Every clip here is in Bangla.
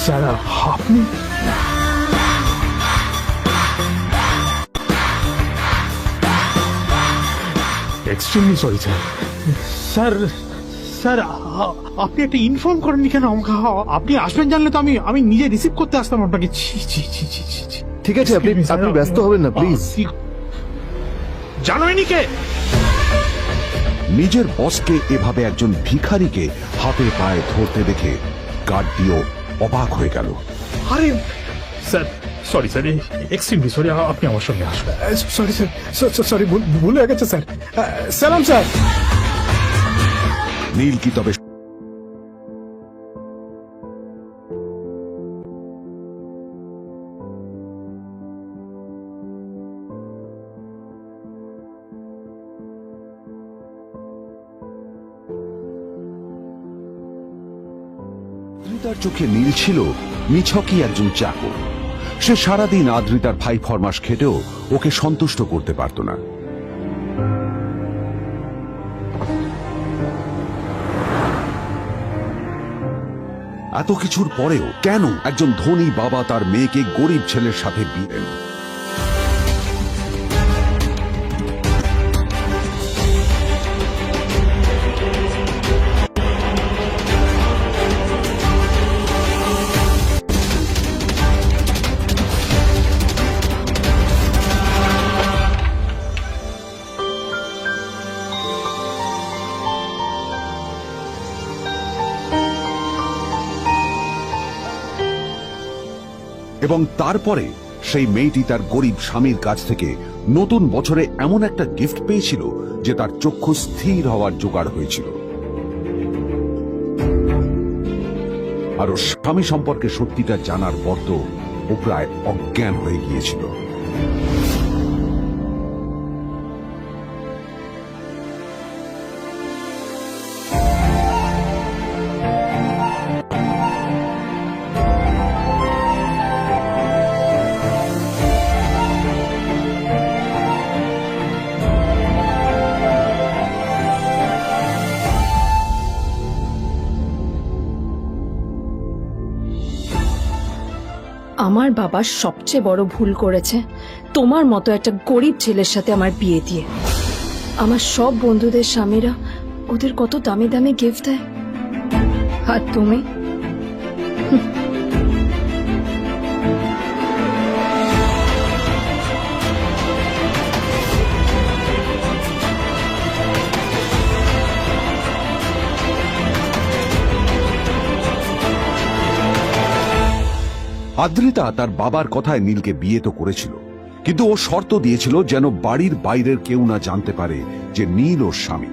স্যার আপনি extremely sorry sir. Sir sir আপনি একটা ইনফর্ম করেননি কেন আমাকে? আপনি আসবেন জানলে তো আমি নিজে রিসিভ করতে আসতাম আপনাকে। ঠিক আছে, আপনি ব্যস্ত হবেন না প্লিজ। জানোইনি কে? নিজের বসকে এভাবে একজন ভিখারিকে হাতে পায়ে ধরতে দেখে গার্ডটিও অবাক হয়ে গেল। আরে sir sorry sir, extremely sorry. আপনি আমার সঙ্গে আসবেন। সরি স্যার, সরি ভুল হয়ে গেছে স্যার। সালাম স্যার। নীল কি তবে আদ্রিতার চোখে নীল ছিল নিছকই একজন চাকর। সে সারাদিন আদ্রিতার ভাই ফরমাস খেটেও ওকে সন্তুষ্ট করতে পারত না। এত কিছুর পরেও কেন একজন ধনী বাবা তার মেয়েকে গরিব ছেলের সাথে বিয়ে দেন? এবং তারপরে সেই মেয়েটি তার গরিব স্বামীর কাছ থেকে নতুন বছরে এমন একটা গিফট পেয়েছিল যে তার চক্ষু স্থির হওয়ার জোগাড় হয়েছিল। আর ওর স্বামী সম্পর্কে সত্যিটা জানার পর তো ও প্রায় অজ্ঞান হয়ে গিয়েছিল। আমার বাবা সবচেয়ে বড় ভুল করেছে তোমার মতো একটা গরিব ছেলের সাথে আমার বিয়ে দিয়ে। আমার সব বন্ধুদের স্বামীরা ওদের কত দামি দামি গিফট দেয়, আর তুমি আদ্রিতা তার বাবার কথায় নীলকে বিয়ে তো করেছিল, কিন্তু ও শর্ত দিয়েছিল যেন বাড়ির বাইরের কেউ না জানতে পারে যে নীল ওর স্বামী।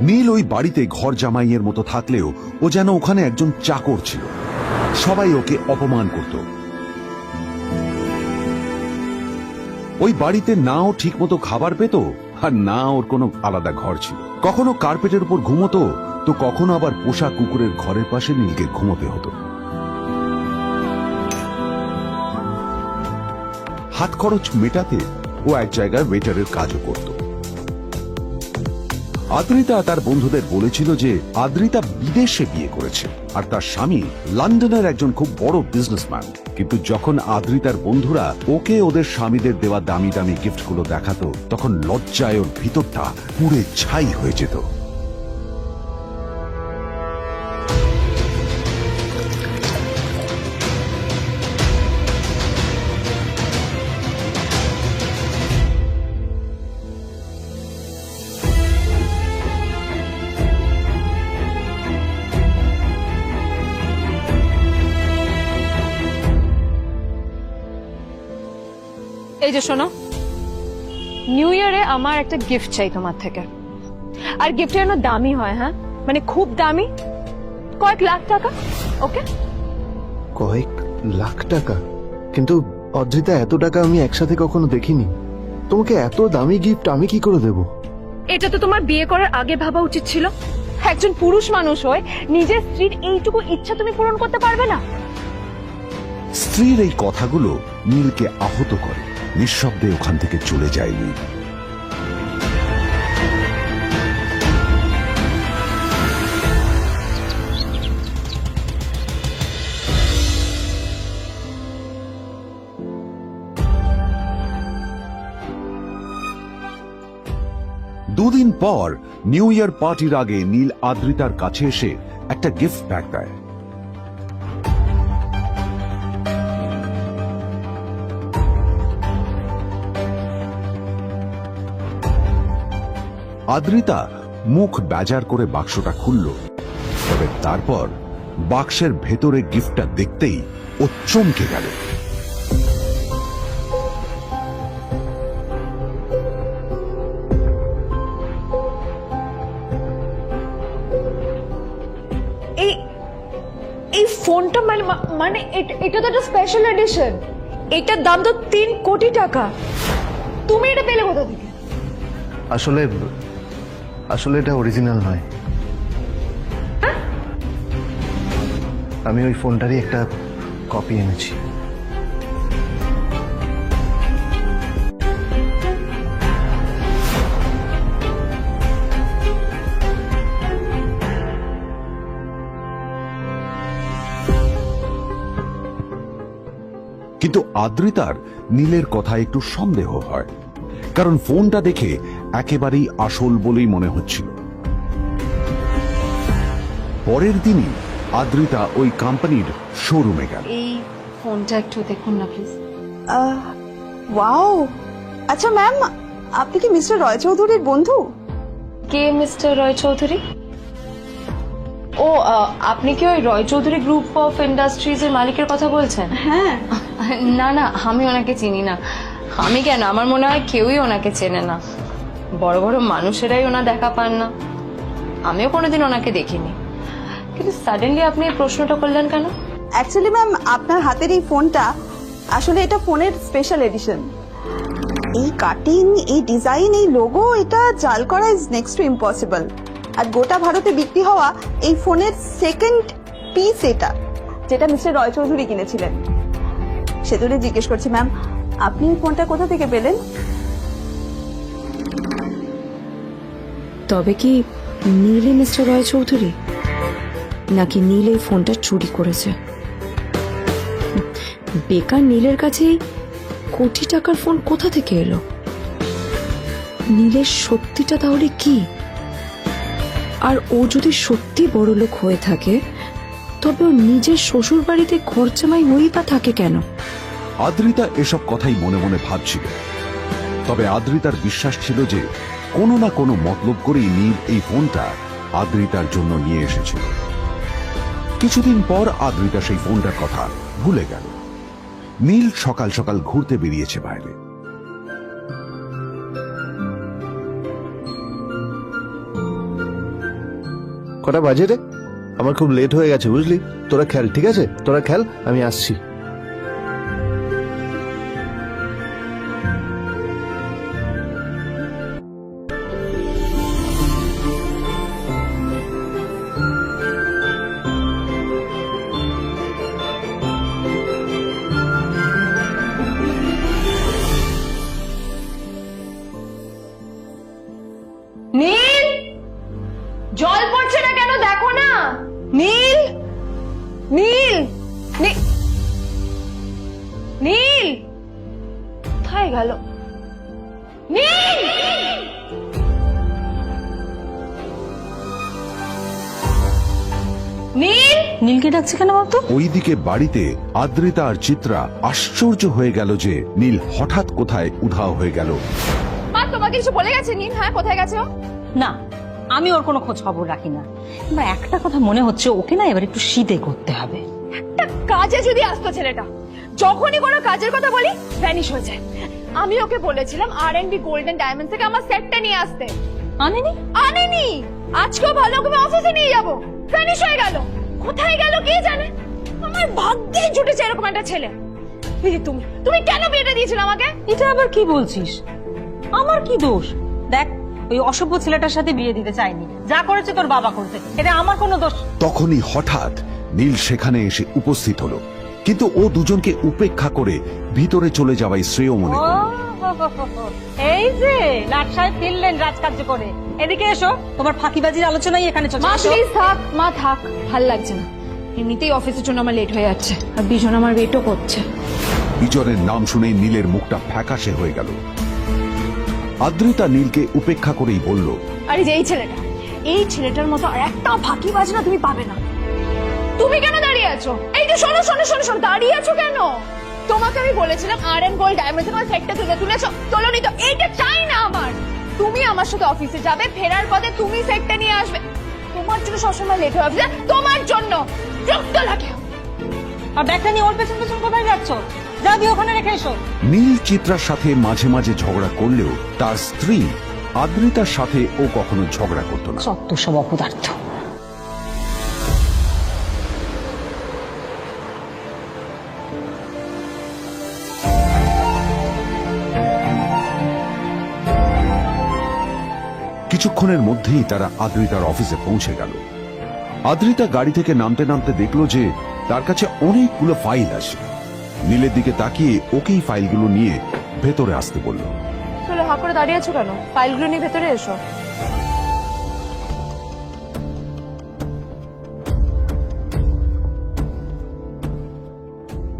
নীল ওই বাড়িতে ঘর জামাইয়ের মতো থাকলেও ও যেন ওখানে একজন চাকর ছিল। সবাই ওকে অপমান করত। ওই বাড়িতে না ও ঠিক মতো খাবার পেত, আর না ওর কোনো আলাদা ঘর ছিল। কখনো কার্পেটের উপর ঘুমোতো, তো কখনো আবার পোষা কুকুরের ঘরের পাশে নীলকে ঘুমোতে হতো। হাত খরচ মেটাতে ও এক জায়গায় ওয়েটারের কাজও করত। আদ্রিতা তার বন্ধুদের বলেছিল যে আদ্রিতা বিদেশে বিয়ে করেছে আর তার স্বামী লন্ডনের একজন খুব বড় বিজনেসম্যান। কিন্তু যখন আদ্রিতার বন্ধুরা ওকে ওদের স্বামীদের দেওয়া দামি দামি গিফটগুলো দেখাতো, তখন লজ্জায় ওর ভিতরটা পুড়ে ছাই হয়ে যেত। এই যে শোনো, নিউ ইয়ারে আমার একটা গিফট চাই তোমার থেকে। আর গিফট যেন দামি হয়, হ্যাঁ মানে খুব দামি, কয়েক লাখ টাকা। ওকে? কয়েক লাখ টাকা? কিন্তু অদ্রিতা, এত টাকা আমি একসাথে কখনো দেখিনি। তোমাকে এত দামি গিফট আমি কি করে দেব? এটা তো তোমার বিয়ে করার আগে ভাবা উচিত ছিল। একজন পুরুষ মানুষ হয়ে নিজের স্ত্রীর এইটুকু ইচ্ছা তুমি পূরণ করতে পারবে না? স্ত্রীর এই কথাগুলো নীলকে আহত করে। নিঃশব্দে ওখান থেকে চলে যায় নীল। দুদিন পর নিউ ইয়ার পার্টির আগে নীল আদ্রিতার কাছে এসে একটা গিফট প্যাক দেয়। আদ্রিতা মুখ বেজার করে বাক্সটা খুলল, তবে তারপর বাক্সের ভেতরে গিফটটা দেখতেই ও চমকে গেল। এই এই ফোনটা মানে এটা তো একটা স্পেশাল এডিশন, এটার দাম তো 3 কোটি টাকা। তুমি এটা পেলে কোথা থেকে? আসলে আসলে এটা অরিজিনাল নয়, আমি ওই ফোনটারই একটা কপি এনেছি। কিন্তু আদ্রিতার নীলের কথা একটু সন্দেহ হয়, কারণ ফোনটা দেখে একেবারেই আসল বলেই মনে হচ্ছিল। পরের দিনই আদ্রিতা ওই কোম্পানির শোরুমে গেল। এই ফোনটা একটু দেখুন না প্লিজ। ওয়াও, আচ্ছা ম্যাম, আপনি কি মিস্টার রয় চৌধুরীর বন্ধু? কে মিস্টার রয় চৌধুরী? ও আপনি কি ওই রয় চৌধুরী গ্রুপ অফ ইন্ডাস্ট্রিজ এর মালিকের কথা বলছেন? হ্যাঁ। না না, আমি ওনাকে চিনি না। আমি কেন, আমার মনে হয় কেউই ওনাকে চেনে না। বড় বড় মানুষেরাই ওনা দেখা পান না। আমিও কোনোদিন ওনাকে দেখিনি, কিন্তু সাডেনলি আপনি এই প্রশ্নটা করলেন কেন? অ্যাকচুয়ালি ম্যাম, আপনার হাতের এই ফোনটা আসলে এটা ফোনের স্পেশাল এডিশন। এই কাটিং, এই ডিজাইন, এই লোগো, এটা জাল করা ইজ নেক্সট টু ইম্পসিবল। আর গোটা ভারতে বিক্রি হওয়া এই ফোনের সেকেন্ড পিস এটা, যেটা মিস্টার রয় চৌধুরী কিনেছিলেন। সেজন্য জিজ্ঞেস করছি ম্যাম, আপনি এই ফোনটা কোথা থেকে পেলেন? তবে কি নীলে মিস্টার রয় চৌধুরী, নাকি নীল এই ফোনটা চুরি করেছে? বেকার নীলের কাছে কোটি টাকার ফোন কোথা থেকে এলো? নীলের সত্যিটা তাহলে কি? আর ও যদি সত্যি বড় লোক হয়ে থাকে, তবে ও নিজের শ্বশুর বাড়িতে খরচামাই হয়েই বা থাকে কেন? আদ্রিতা এসব কথাই মনে মনে ভাবছিল, তবে আদ্রিতার বিশ্বাস ছিল যে কোনো না কোনো মতলব করেই নীল এই ফোনটা আদ্রিতার জন্য নিয়ে এসেছিল। কিছুদিন পর আদ্রিতা সেই ফোনটার কথা ভুলে গেল। নীল সকাল সকাল ঘুরতে বেরিয়েছে বাইরে। কটা বাজে রে? আমার খুব লেট হয়ে গেছে বুঝলি। তোরা খেল, ঠিক আছে? তোরা খেল, আমি আসছি। নীল, জল পড়ছে না কেন দেখো না। নীল, নীল, নীল কোথায় গেল? নীল, নীল, নীলকে ডাকছে কেন বলতো? ওইদিকে বাড়িতে আদ্রিতা আর চিত্রা আশ্চর্য হয়ে গেল যে নীল হঠাৎ কোথায় উধাও হয়ে গেল। মা তোমাকে কিছু বলে গেছে নীল? হ্যাঁ, কোথায় গেছে ও? না, আমি ওর কোনো খোঁজ খবর রাখি না। আমার একটা কথা মনে হচ্ছে, ওকে না এবার একটু শীতে করতে হবে। একটা কাজে যদি আসতো ছেলেটা, যখনই কোনো কাজের কথা বলি ভ্যানিশ হয়ে যায়। আমি ওকে বলেছিলাম R&B গোল্ডেন ডায়মন্ড থেকে আমার সেটটা নিয়ে আসতে, আনেনি। আনেনি। আজকেও ভালো করে অফিসে নিয়ে যাবো, ভ্যানিশ হয়ে গেল। কোথায় গেল কে জানে। আমার ভাগ্যে জুটেছে এরকম একটা ছেলে। দিদি, তুমি কেন বিয়েটা দিয়েছিলে আমাকে? এটা আবার কি বলছিস? আমার কি দোষ? দেখ, ওই অসভ্য ছেলেটার সাথে বিয়ে দিতে চাইনি। যা করেছে তোর বাবা করেছে, এটা আমার কোনো দোষ। তখনই হঠাৎ নীল সেখানে এসে উপস্থিত হলো, কিন্তু ও দুজনকে উপেক্ষা করে ভিতরে চলে যাওয়াই শ্রেয় মনে ও, করল। এই যে লাট সাহেব ফিরলেন রাজকার্য করে। এদিকে এসো, তোমার ফাঁকিবাজির আলোচনাই এখানে চলছে। মা এসো। প্লিজ থাক, মা থাক, ভাল লাগছে না। এমনিতেই অফিসের জন্য আমার লেট হয়ে যাচ্ছে, আর বিজন আমার ওয়েটও করছে। বিজনের নাম শুনে নীলের মুখটা ফ্যাকাশে হয়ে গেল। আদ্রিতা নীলকে উপেক্ষা করেই বলল, আরে যে এই ছেলেটার মতো আর একটা ফাঁকি বাজনা তুমি পাবে না। তুমি কেন দাঁড়িয়ে আছো? এই যে শোনো শোনো শোনো শোনো, দাঁড়িয়ে আছো কেন? তোমাকে আমি বলেছিলাম আর.এন. গোল্ড ডায়মন্ডস তোমার সেটটা তুলেছো, তোলোনি তো। এইটা চাই না আমার। তুমি আমার সাথে অফিসে যাবে, ফেরার পথে তুমি সেটটা নিয়ে আসবে। তোমার জন্য সবসময় লেট হবে, তোমার জন্য বিরক্ত লাগে। আর ব্যাগটা নিয়ে ওর পেছন পেছন কোথায় যাচ্ছ? যা দিয়ে ওখানে রেখে এসো। নীল চিত্রার সাথে মাঝে মাঝে ঝগড়া করলেও তার স্ত্রী আদ্রিতার সাথে ও কখনো ঝগড়া করত না। সত্য সব অপদার্থ। কিছুক্ষণের মধ্যেই তারা আদ্রিতার অফিসে পৌঁছে গেল। আদ্রিতা গাড়ি থেকে নামতে নামতে দেখলো যে তার কাছে অনেকগুলো ফাইল আছে। নীলের দিকে তাকিয়ে ওকেই ফাইলগুলো নিয়ে ভেতরে আসতে বলল। চলো, হাঁ করে দাঁড়িয়ে আছো কেন? ফাইলগুলো নিয়ে ভেতরে এসো।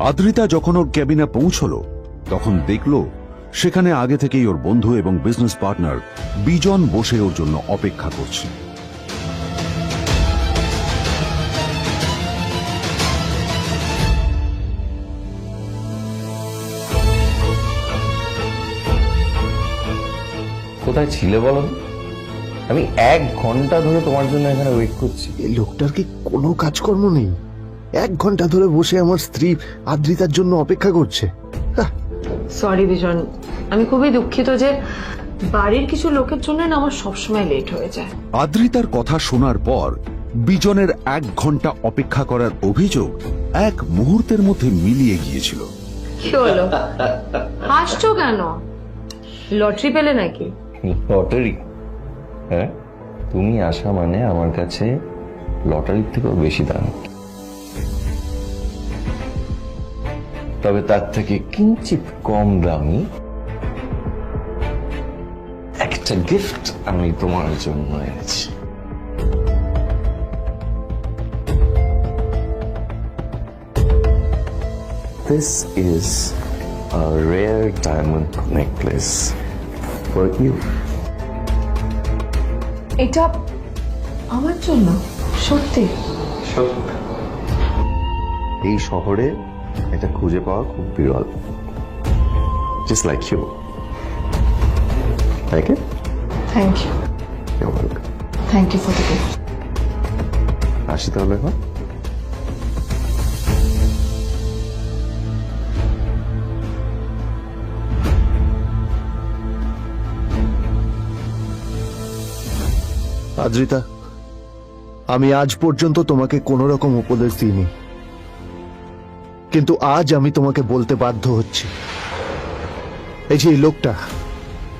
আদ্রিতা যখন ওর ক্যাবিনে পৌঁছলো তখন দেখলো সেখানে আগে থেকেই ওর বন্ধু এবং বিজনেস পার্টনার বিজন বসে ওর জন্য অপেক্ষা করছে। কোথায় ছিলে বলো? আমি 1 ঘন্টা ধরে তোমার জন্য এখানে ওয়েট করছি। এই লোকটার কি কোনো কাজকর্ম নেই? 1 ঘন্টা ধরে বসে আমার স্ত্রী আদ্রিতার জন্য অপেক্ষা করছে। সরি বিজন, আমি খুবই দুঃখিত যে বাড়ির কিছু লোকের জন্য না আমার সবসময় লেট হয়ে যায়। আদ্রিতার কথা শোনার পর বিজনের 1 ঘন্টা অপেক্ষা করার অভিযোগ 1 মুহূর্তের মধ্যে মিলিয়ে গিয়েছিল। কি হলো, হাসছো কেন? লটারি পেলে নাকি? লটারি? হ্যাঁ, তুমি আসা মানে আমার কাছে লটারির থেকেও বেশি দাম। তবে তার থেকে কিঞ্চিত কম দামি একটা গিফট আমি তোমার জন্য এনেছি। This is a rare diamond necklace for you. এটা আমার জন্য? সত্যি? এই শহরে এটা খুঁজে পাওয়া খুব বিরল। Just like you. Like it? Thank you. You're welcome. Thank you for the gift. আসি তাহলে এখন। আদ্রিতা, আমি আজ পর্যন্ত তোমাকে কোনো রকম উপদেশ দিইনি, কিন্তু আজ আমি তোমাকে বলতে বাধ্য হচ্ছি। এই যে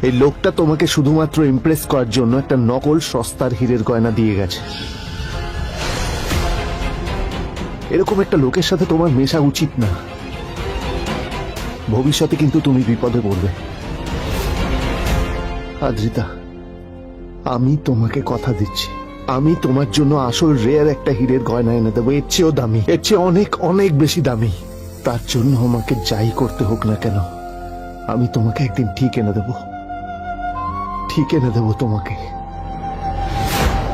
এই লোকটা তোমাকে শুধুমাত্র ইমপ্রেস করার জন্য একটা নকল সস্তার হীরের গয়না দিয়ে গেছে। এরকম একটা লোকের সাথে তোমার মেশা উচিত না। ভবিষ্যতে কিন্তু তুমি বিপদে পড়বে। আদ্রিতা, আমি তোমাকে কথা দিচ্ছি, আমি তোমার জন্য আসল রেয়ার একটা হীরের গয়না এনে দেবো, এর চেয়েও দামি, এর চেয়ে অনেক অনেক বেশি দামি। তার জন্য আমাকে যাই করতে হোক না কেন, আমি তোমাকে একদিন ঠিক এনে দেবো, ঠিক এনে দেবো তোমাকে।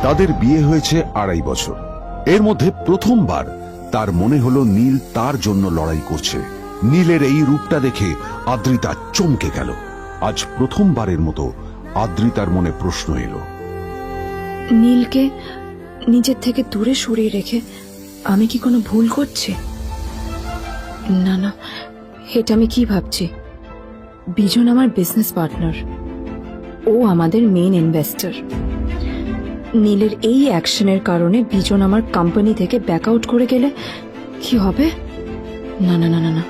তাদের বিয়ে হয়েছে 2.5 বছর। এর মধ্যে প্রথমবার তার মনে হলো নীল তার জন্য লড়াই করছে। নীলের এই রূপটা দেখে আদ্রিতা চমকে গেল। আজ প্রথমবারের মতো আদ্রিতার মনে প্রশ্ন এলো, নীলকে নিজের থেকে দূরে সরিয়ে রেখে আমি কি কোনো ভুল করছি? না না, এটা আমি কি ভাবছি? বিজন আমার বিজনেস পার্টনার, ও আমাদের মেইন ইনভেস্টর। নীলের এই অ্যাকশনের কারণে বিজন আমার কোম্পানি থেকে ব্যাক আউট করে গেলে কি হবে? না না না না না,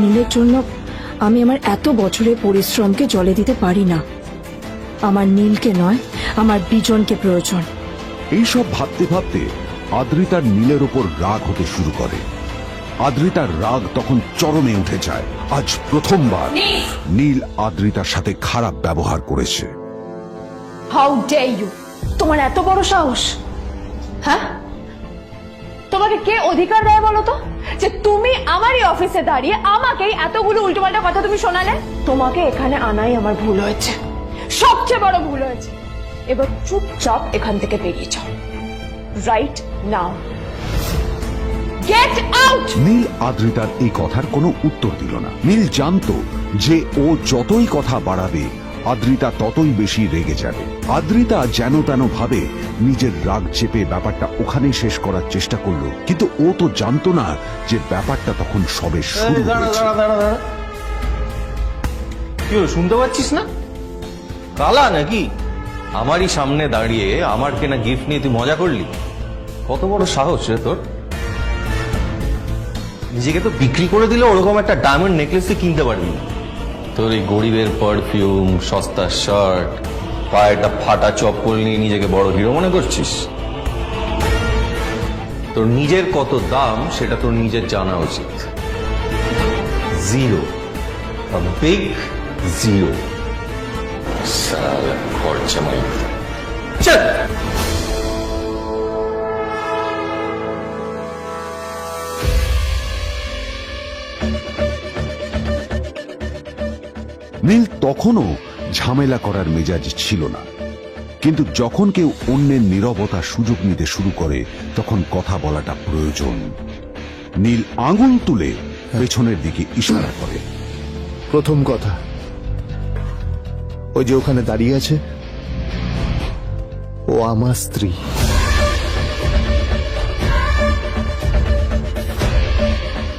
নীলের জন্য আমি আমার এত বছরের পরিশ্রমকে জলে দিতে পারি না। আমার নীলকে নয়, আমার বিজনকে প্রয়োজন। এইসব ভাবতে ভাবতে আদ্রিতার নীলের ওপর রাগ হতে শুরু করে। আদ্রিতার রাগ তখন চরমে উঠে যায়। আজ প্রথমবার নীল আদ্রিতার সাথে খারাপ ব্যবহার করেছে। How dare you! তোমার এত বড় সাহস! হ্যাঁ, তোমাকে কে অধিকার দেয় বলো তো যে তুমি আমারই অফিসে দাঁড়িয়ে আমাকেই এতগুলো উল্টোপাল্টা কথা তুমি শোনালে? তোমাকে এখানে আনাই আমার ভুল হয়েছে। সবচেয়ে বড় ভুল হয়েছে। এবার চুপচাপ এখান থেকে বেরিয়ে যাও, right now. Get out. Neel আদ্রিতার এই কথার কোনো উত্তর দিল না। নীল জানতো যে ও যতই কথা বাড়াবে আদ্রিতা ততই বেশি রেগে যাবে। আদ্রিতা যেন তেন ভাবে নিজের রাগ চেপে ব্যাপারটা ওখানেই শেষ করার চেষ্টা করলো, কিন্তু ও তো জানতো না যে ব্যাপারটা তখন সবে শুরু হয়েছে। কি হলো, শুনতে পাচ্ছিস না? কালা নাকি? আমারই সামনে দাঁড়িয়ে আমার কেনা গিফট নিয়ে তুই মজা করলি? কত বড় সাহস রে তোর! নিজেকে তো বিক্রি করে দিলে ওরকম একটা ডায়মন্ড নেকলেস তুই কিনতে পারবি না। তোর এই গরিবের পারফিউম, সস্তা শার্ট, পায়ে একটা ফাটা চপ্পল নিয়ে নিজেকে বড় হিরো মনে করছিস? তোর নিজের কত দাম সেটা তোর নিজের জানা উচিত। Zero, big zero. সালা খরচা মাই। চল। নীল তখনও ঝামেলা করার মেজাজ ছিল না, কিন্তু যখন কেউ অন্যের নীরবতা সুযোগ নিতে শুরু করে তখন কথা বলাটা প্রয়োজন। নীল আঙুল তুলে পেছনের দিকে ইশারা করে। প্রথম কথা, ওই যে ওখানে দাঁড়িয়ে আছে, ও আমার স্ত্রী।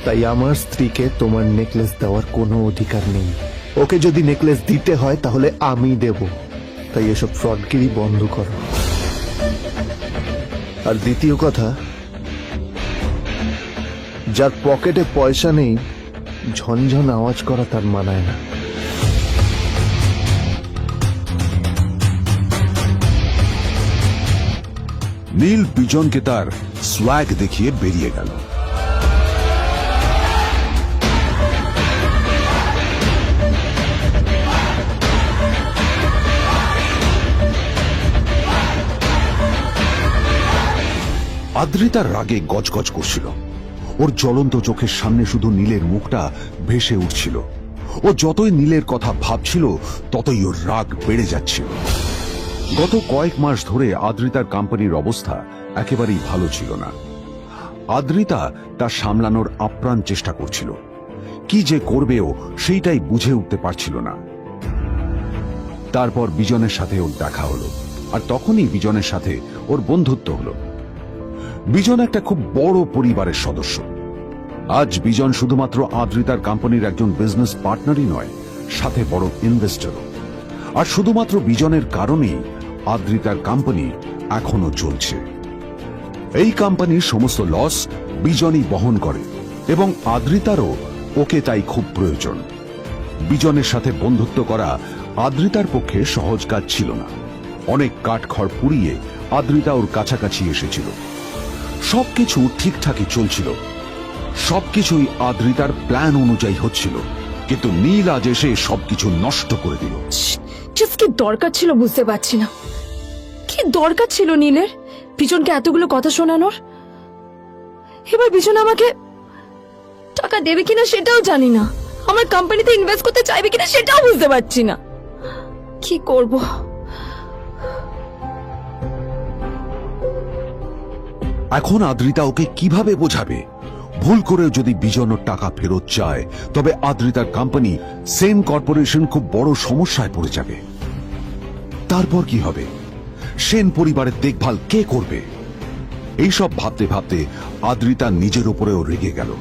তাই আমার স্ত্রীকে তোমার নেকলেস দেওয়ার কোনো অধিকার নেই। ওকে যদি নেকলেস দিতে হয় তাহলে আমি দেব। তাই এসব ফ্রডগিরি বন্ধ করো। আর দ্বিতীয় কথা, যার পকেটে পয়সা নেই ঝনঝন আওয়াজ করা তার মানায় না। নীল বিজনকে তার সোয়াগ দেখিয়ে বেরিয়ে গেল। আদ্রিতার রাগে গজগজ করছিল। ওর জ্বলন্ত চোখের সামনে শুধু নীলের মুখটা ভেসে উঠছিল। ও যতই নীলের কথা ভাবছিল ততই ওর রাগ বেড়ে যাচ্ছিল। গত কয়েক মাস ধরে আদ্রিতার কোম্পানির অবস্থা একেবারেই ভালো ছিল না। আদ্রিতা তা সামলানোর আপ্রাণ চেষ্টা করছিল। কি যে করবেও সেইটাই বুঝে উঠতে পারছিল না। তারপর বিজনের সাথে ওর দেখা হলো, আর তখনই বিজনের সাথে ওর বন্ধুত্ব হলো। বিজন একটা খুব বড় পরিবারের সদস্য। আজ বিজন শুধুমাত্র আদ্রিতার কোম্পানির একজন বিজনেস পার্টনারই নয়, সাথে বড় ইনভেস্টরও। আর শুধুমাত্র বিজনের কারণেই আদ্রিতার কোম্পানি এখনো চলছে। এই কোম্পানির সমস্ত লস বিজনই বহন করে এবং আদ্রিতারও ওকে তাই খুব প্রয়োজন। বিজনের সাথে বন্ধুত্ব করা আদ্রিতার পক্ষে সহজ কাজ ছিল না। অনেক কাঠখড় পুড়িয়ে আদ্রিতা ওর কাছাকাছি এসেছিল। সবকিছু ঠিকঠাকই চলছিল, সবকিছুই আদ্রিতার প্ল্যান অনুযায়ী হচ্ছিল, কিন্তু নীল আজ এসে সবকিছু নষ্ট করে দিল। জাস্ট কি দরকার ছিল বুঝতে পারছি না। কি দরকার ছিল নীলের বিজনকে এতগুলো কথা শোনানোর? এবার বিজন আমাকে টাকা দেবে কিনা সেটাও জানি না। আমার কোম্পানিতে ইনভেস্ট করতে চাইবে কিনা সেটাও বুঝতে পারছি না। কি করব? এখন আদ্রিতা ওকে কিভাবে বোঝাবে? ভুল করে যদি বিজন ওর টাকা ফেরত চায় তবে আদ্রিতার কোম্পানি সেন কর্পোরেশন খুব বড় সমস্যায় পড়ে যাবে। তারপর কি হবে? সেন পরিবারের দেখভাল কে করবে? এইসব ভাবতে ভাবতে আদ্রিতা নিজের উপরেও রেগে গেল।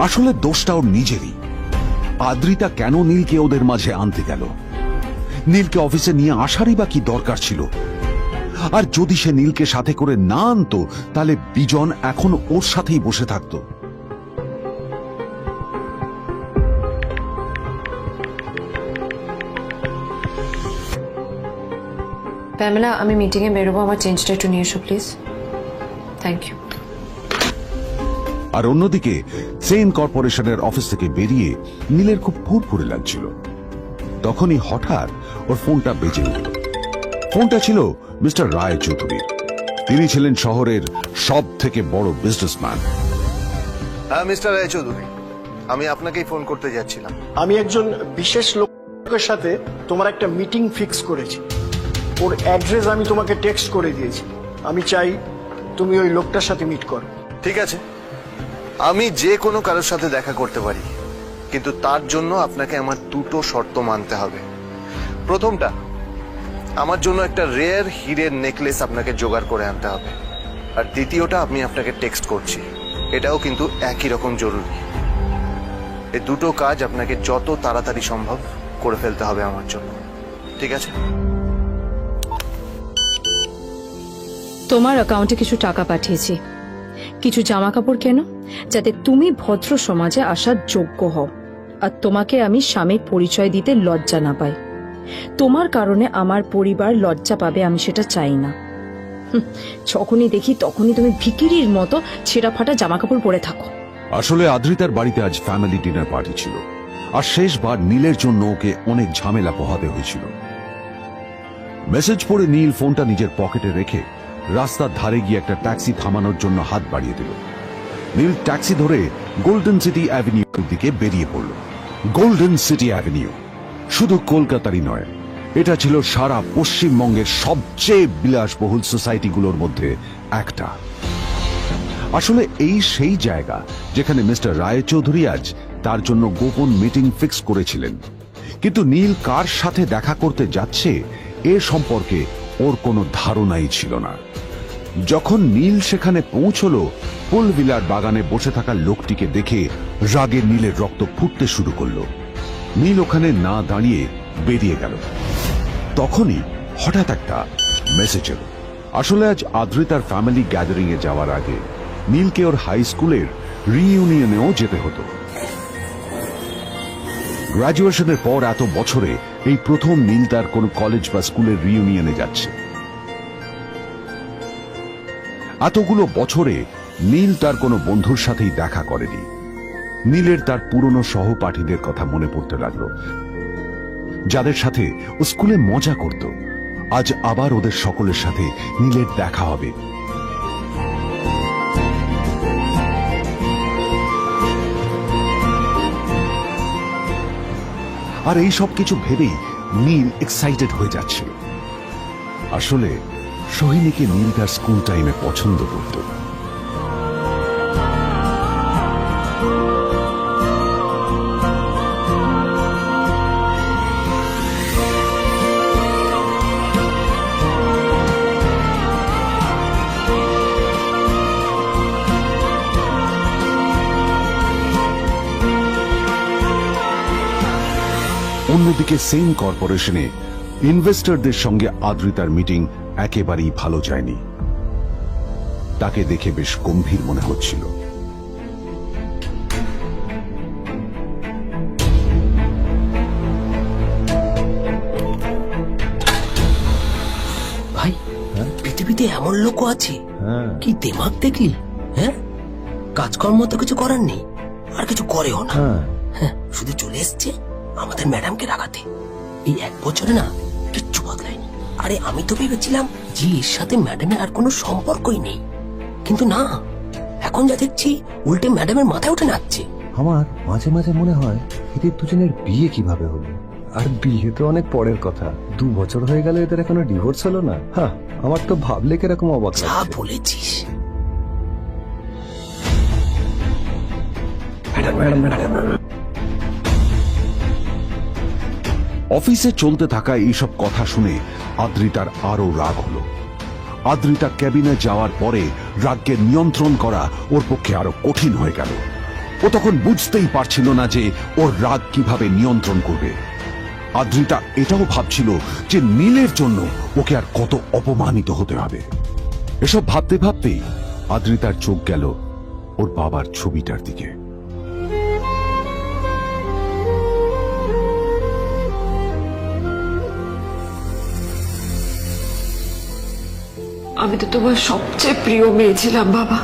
আসলে দোষটা ওর নিজেরই। আদ্রিতা কেন নীলকে ওদের মাঝে আনতে গেল? নীলকে অফিসে নিয়ে আসারই বা কি দরকার ছিল? আর যদি সে নীলকে সাথে করে না আনতো তাহলে বিজন এখন ওর সাথেই বসে থাকতো। প্যামেলা, আমি মিটিং এ বেরোবো, আমার চেঞ্জটা একটু নিয়ে এসো প্লিজ। Thank you. আর অন্যদিকে সেন কর্পোরেশনের অফিস থেকে বেরিয়ে নীলের খুব ফুরফুরে লাগছিল। তখনই হঠাৎ ওর ফোনটা বেজে উঠল। ফোনটা ছিল মিস্টার রায় চৌধুরী। তিনি ছিলেন শহরের সব থেকে বড় বিজনেসম্যান। হ্যাঁ মিস্টার রায়চৌধুরী, আমি আপনাকেই ফোন করতে যাচ্ছিলাম। আমি একজন বিশেষ লোক লোকের সাথে তোমার একটা মিটিং ফিক্স করেছি। ওর অ্যাড্রেস আমি তোমাকে টেক্সট করে দিয়েছি। আমি চাই তুমি ওই লোকটার সাথে মিট করো। ঠিক আছে, আমি যে কোনো কারোর সাথে দেখা করতে পারি, কিন্তু তার জন্য আপনাকে আমার দুটো শর্ত মানতে হবে। প্রথমটা, আমার জন্য একটা রেয়ার হীরের নেকলেস আপনাকে জোগাড় করে আনতে হবে। আর দ্বিতীয়টা, আমি আপনাকে টেক্সট করছি, এটাও কিন্তু একই রকম জরুরি। এই দুটো কাজ আপনাকে যত তাড়াতাড়ি সম্ভব করে ফেলতে হবে আমার জন্য, ঠিক আছে? তোমার অ্যাকাউন্টে কিছু টাকা পাঠিয়েছি, কিছু জামা কাপড় কেন, যাতে তুমি ভদ্র সমাজে আসার যোগ্য হও, আর তোমাকে আমি স্বামীর পরিচয় দিতে লজ্জা না পাই। তোমার কারণে আমার পরিবার লজ্জা পাবে, আমি সেটা চাই না। যখনই দেখি তখনই তুমি ভিখিরির মতো ছেঁড়া ফাটা জামা কাপড় পরে থাকো। আসলে আদ্রিতার বাড়িতে আজ ফ্যামিলি ডিনার পার্টি ছিল, আর শেষবার নীলের জন্য ওকে অনেক ঝামেলা পোহাতে হয়েছিল। মেসেজ পড়ে নীল ফোনটা নিজের পকেটে রেখে রাস্তার ধারে গিয়ে একটা ট্যাক্সি থামানোর জন্য হাত বাড়িয়ে দিল। নীল ট্যাক্সি ধরে গোল্ডেন সিটি অ্যাভিনিউর দিকে বেরিয়ে পড়ল। গোল্ডেন সিটি অ্যাভিনিউ শুধু কলকাতারই নয়, এটা ছিল সারা পশ্চিমবঙ্গের সবচেয়ে বিলাসবহুল সোসাইটিগুলোর মধ্যে একটা। আসলে এই সেই জায়গা যেখানে মিস্টার রায়চৌধুরী আজ তার জন্য গোপন মিটিং ফিক্স করেছিলেন। কিন্তু নীল কার সাথে দেখা করতে যাচ্ছে এ সম্পর্কে ওর কোনো ধারণাই ছিল না। যখন নীল সেখানে পৌঁছলো, ফুলভিলার বাগানে বসে থাকা লোকটিকে দেখে রাগে নীলের রক্ত ফুটতে শুরু করলো। নীল ওখানে না দাঁড়িয়ে বেরিয়ে গেল। তখনই হঠাৎ একটা মেসেজ এলো। আসলে আজ আদ্রিতার ফ্যামিলি গ্যাদারিং এ যাওয়ার আগে নীলকে ওর হাই স্কুলের রিইউনিয়নেও যেতে হতো। গ্রাজুয়েশনের পর এত বছরে এই প্রথম নীল তার কোন কলেজ বা স্কুলের রিইউনিয়নে যাচ্ছে। এতগুলো বছরে নীল তার কোনো বন্ধুর সাথেই দেখা করেনি। নীলের তার পুরনো সহপাঠীদের কথা মনে পড়তে লাগলো, যাদের সাথে ও স্কুলে মজা করত। আজ আবার ওদের সকলের সাথে নীলের দেখা হবে। আর এই সব কিছু ভেবেই নীল এক্সাইটেড হয়ে যাচ্ছিল। আসলে সোহিনীকে নীল তার স্কুল টাইমে পছন্দ করত। অন্যদিকে সেম কর্পোরেশনে ইনভেস্টরদের সঙ্গে আদ্রিতার মিটিং একেবারেই ভালো যায়নি। তাকে দেখে বেশ গম্ভীর মনে হচ্ছিল। ভাই, পৃথিবীতে এমন লোকও আছে, কি দিমাগ দেখলি? হ্যাঁ, কাজকর্ম তো কিছু করার নেই, আর কিছু করেও না। হ্যাঁ, শুধু চলে এসছে আমাদের ম্যাডামকে রাখাতে। এই 1 বছরে না কিচ্ছু বদলায়নি। আরে আমি তো ভেবেছিলাম যে এর সাথে ম্যাডামের আর কোনো সম্পর্কই নেই, কিন্তু না, এখন যা দেখছি উল্টে ম্যাডামের মাথায় উঠে নাচছে। আমার মাঝে মাঝে মনে হয় এদের দুজনের বিয়ে কিভাবে হলো। আর বিয়ে তো অনেক পরের কথা, 2 বছর হয়ে গেল এদের এখনো ডিভোর্স হলো না। হ্যাঁ, আমার তো ভাবলে কিরকম অবাক যা লাগছে। বলেছিস। অফিসে চলতে থাকা এইসব কথা শুনে আদ্রিতার আরো রাগ হলো। আদ্রিতা ক্যাবিনে যাওয়ার পরে রাগকে নিয়ন্ত্রণ করা ওর পক্ষে আরো কঠিন হয়ে গেল। ও তখন বুঝতেই পারছিল না যে ওর রাগ কিভাবে নিয়ন্ত্রণ করবে। আদ্রিতা এটাও ভাবছিল যে নীলের জন্য ওকে আর কত অপমানিত হতে হবে। এসব ভাবতে ভাবতেই আদ্রিতার চোখ গেল ওর বাবার ছবিটার দিকে। আমি তো তোমার সবচেয়ে প্রিয় মেয়ে ছিলাম বাবা,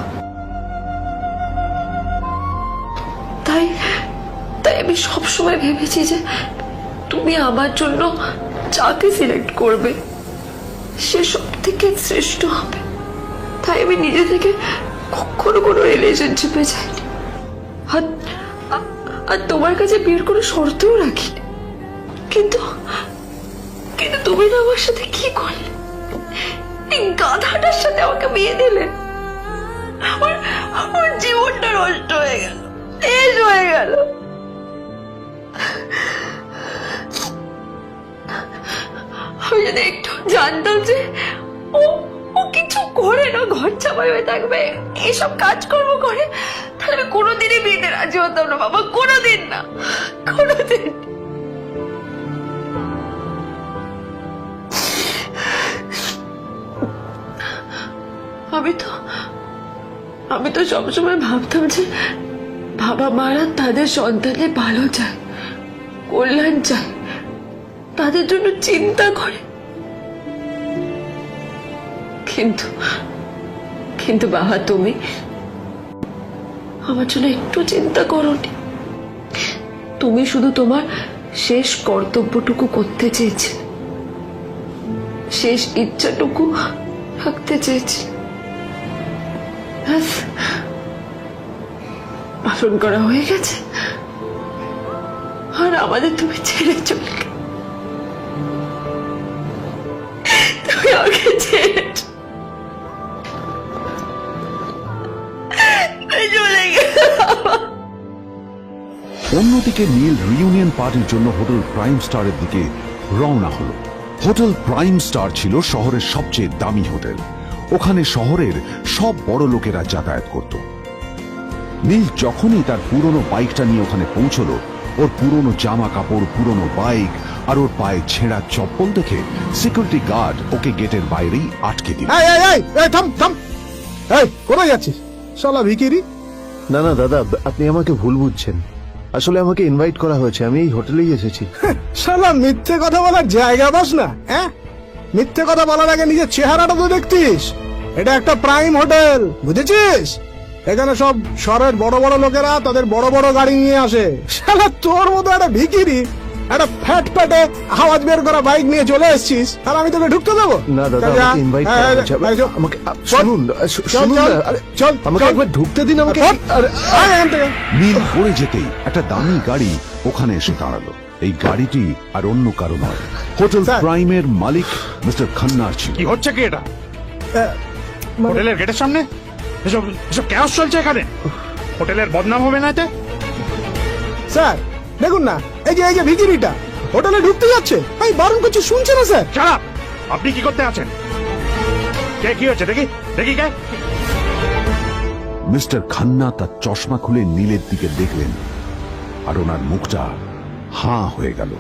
তাই তাই আমি সবসময় ভেবেছি যে তুমি আমার জন্য যাকে সিলেক্ট করবে সে সব থেকে শ্রেষ্ঠ হবে। তাই আমি নিজে থেকে কখনো কোনো রিলেশনশিপে যাইনি, আর তোমার কাছে বিয়ের কোনো শর্তও রাখিনি। কিন্তু কিন্তু তুমি না আমার সাথে কি করলে? এই গাধাটার সাথে আমাকে বিয়ে দিলে। আমার আমার জীবনটা নষ্ট হয়ে গেল, শেষ হয়ে গেল। আমি যদি একটু জানতাম যে ও ও কিছু করে না, ঘর চাপাই হয়ে থাকবে, এসব কাজকর্ম করে, তাহলে আমি কোনোদিনই বিয়েতে রাজি হতাম না বাবা, কোনোদিন না, কোনোদিন। আমি তো সবসময় ভাবতাম যে বাবা মারা তাদের সন্তানের ভালো চায়, কল্যাণ চায়, তাদের জন্য চিন্তা করে। কিন্তু কিন্তু বাবা, তুমি আমার জন্য একটু চিন্তা করোনি। তুমি শুধু তোমার শেষ কর্তব্যটুকু করতে চেয়েছিলে, শেষ ইচ্ছাটুকু রাখতে চেয়েছিলে। ব্যাস, পালন করা হয়ে গেছে, আর আমাদের তুমি ছেড়ে চলে গেলে। তুমি আমাকে ছেড়ে চলে গেলে। অন্যদিকে নীল রিইউনিয়ন পার্টির জন্য হোটেল প্রাইম স্টারের দিকে রওনা হলো। হোটেল প্রাইম স্টার ছিল শহরের সবচেয়ে দামি হোটেল। ওখানে শহরের সব বড় লোকেরা যাতায়াত করত। নীল যখনই তার পুরনো বাইকটা নিয়ে ওখানে পৌঁছলো, ওর পুরনো জামা কাপড়, পুরনো বাইক আর ওর পায়ে ছেঁড়া চপ্পল দেখে সিকিউরিটি গার্ড ওকে গেটের বাইরেই আটকে দিল। থাম থাম, এই কোথায় যাচ্ছিস শালা ভিখিরি? না না দাদা, আপনি আমাকে ভুল বুঝছেন। আসলে আমাকে ইনভাইট করা হয়েছে, আমি এই হোটেলেই এসেছি। শালা মিথ্যে কথা বলার জায়গা পাস না? হ্যাঁ, মিথ্যে কথা বলার আগে নিজের চেহারাটা তো দেখতিস। এটা একটা প্রাইম হোটেল, বুঝেছিস? এখানে সব শহরের বড় বড় লোকেরা তাদের বড় বড় গাড়ি নিয়ে আসে। শালা তোর মতো একটা ভিখিরি একটা ফ্যাট প্যাটে আওয়াজ বের করা বাইক নিয়ে চলে এসেছিস, আর আমি তোকে ঢুকতে দেবো? না দাদা, আমাকে ইনভাইট করা হয়েছে। আমাকে শুনুন, শুনুন, চল আমাকে একবার ঢুকতে দিন আমাকে। নীল পড়ে যেতেই একটা দামি গাড়ি ওখানে এসে দাঁড়ালো। এই গাড়িটি আর অন্য কারো নয়, হোটেল প্রাইমের মালিক মিস্টার খান্নার ছিল। কি হচ্ছে কি এটা? হোটেলের গেটের সামনে এসব এসব ক্যাশ চলছে এখানে। হোটেলের বদনাম হবে না এতে? স্যার দেখুন না, এই যে ভিখিরিটা হোটেলে ঢুকতে যাচ্ছে, আমি বারণ করছি, শুনছে না স্যার? শালা, আপনি কি করতে আছেন? কে, কি হচ্ছে দেখি দেখি কে? মিস্টার খান্না তার চশমা খুলে নীলের দিকে দেখলেন, আর ওনার মুখটা হাঁ হয়ে গেল।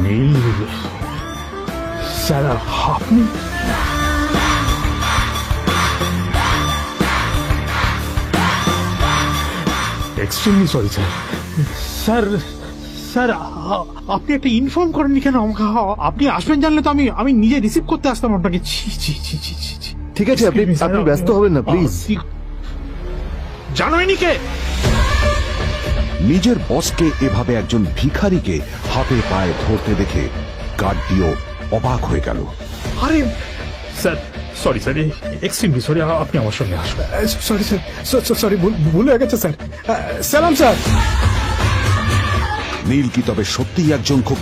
নীল স্যার, আপনি? Extremely sorry sir. Sir sir, আপনি একটা ইনফর্ম করেননি কেন আমাকে? আপনি আসবেন জানলে তো আমি নিজে রিসিভ করতে আসতাম আপনাকে। ঠিক আছে, আপনি ব্যস্ত হবেন না প্লিজ। জানোইনি কে? নিজের বসকে এভাবে একজন ভিখারিকে হাতে পায়ে ধরতে দেখে গার্ডটিও অবাক হয়ে গেল। আরে sir, sorry sir, extremely sorry, আপনি আমার সঙ্গে আসবেন। সরি স্যার, সরি, ভুল হয়ে গেছে স্যার। সালাম স্যার। নীল কি তবে সত্যিই একজন খুব